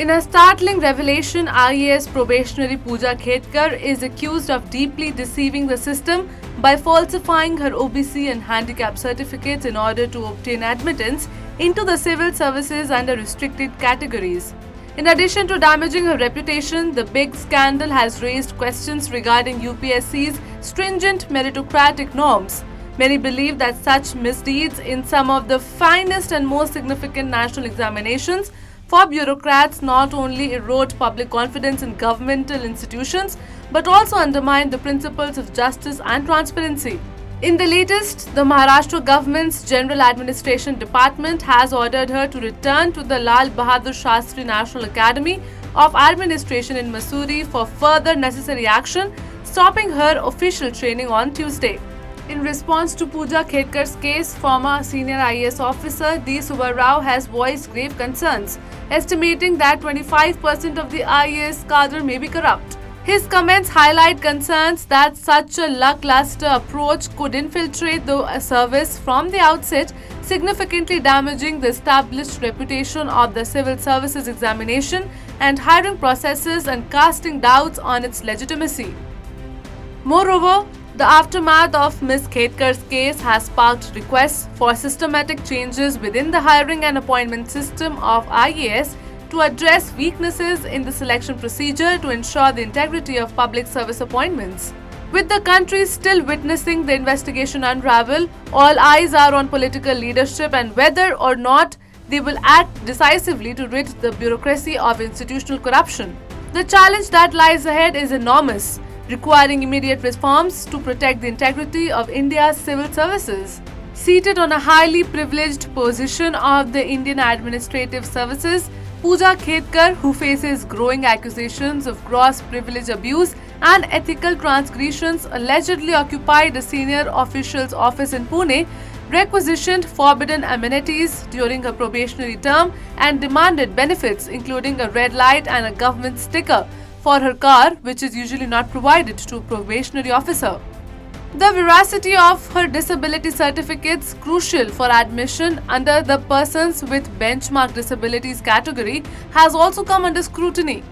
In a startling revelation, IAS probationary Pooja Khedkar is accused of deeply deceiving the system by falsifying her OBC and handicap certificates in order to obtain admittance into the civil services under restricted categories. In addition to damaging her reputation, the big scandal has raised questions regarding UPSC's stringent meritocratic norms. Many believe that such misdeeds in some of the finest and most significant national examinations for bureaucrats not only erode public confidence in governmental institutions but also undermine the principles of justice and transparency. In the latest, the Maharashtra government's General Administration Department has ordered her to return to the Lal Bahadur Shastri National Academy of Administration in Mussoorie for further necessary action, stopping her official training on Tuesday. In response to Pooja Khedkar's case, former senior IAS officer D. Subba Rao has voiced grave concerns, estimating that 25% of the IAS cadre may be corrupt. His comments highlight concerns that such a lackluster approach could infiltrate the service from the outset, significantly damaging the established reputation of the civil services examination and hiring processes and casting doubts on its legitimacy. Moreover, the aftermath of Ms. Khedkar's case has sparked requests for systematic changes within the hiring and appointment system of IAS to address weaknesses in the selection procedure to ensure the integrity of public service appointments. With the country still witnessing the investigation unravel, all eyes are on political leadership and whether or not they will act decisively to rid the bureaucracy of institutional corruption. The challenge that lies ahead is enormous, requiring immediate reforms to protect the integrity of India's civil services. Seated on a highly privileged position of the Indian Administrative Services, Pooja Khedkar, who faces growing accusations of gross privilege abuse and ethical transgressions, allegedly occupied a senior official's office in Pune, requisitioned forbidden amenities during her probationary term and demanded benefits including a red light and a government sticker for her car, which is usually not provided to a probationary officer. The veracity of her disability certificates, crucial for admission under the Persons with Benchmark Disabilities category, has also come under scrutiny.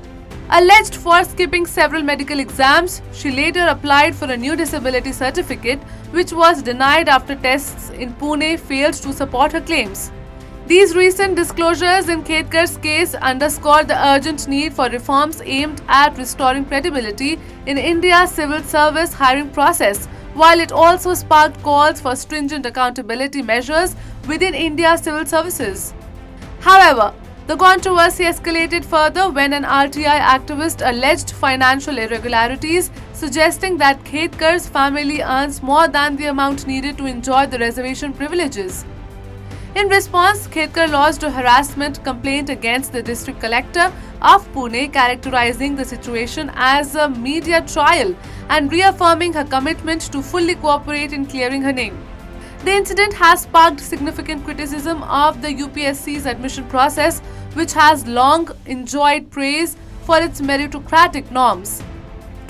Alleged for skipping several medical exams, she later applied for a new disability certificate, which was denied after tests in Pune failed to support her claims. These recent disclosures in Khedkar's case underscore the urgent need for reforms aimed at restoring credibility in India's civil service hiring process, while it also sparked calls for stringent accountability measures within India's civil services. However, the controversy escalated further when an RTI activist alleged financial irregularities, suggesting that Khedkar's family earns more than the amount needed to enjoy the reservation privileges. In response, Khedkar lodged a harassment complaint against the district collector of Pune, characterizing the situation as a media trial and reaffirming her commitment to fully cooperate in clearing her name. The incident has sparked significant criticism of the UPSC's admission process, which has long enjoyed praise for its meritocratic norms.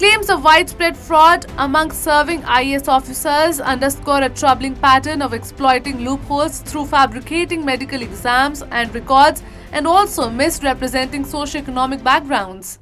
Claims of widespread fraud among serving IAS officers underscore a troubling pattern of exploiting loopholes through fabricating medical exams and records and also misrepresenting socioeconomic backgrounds.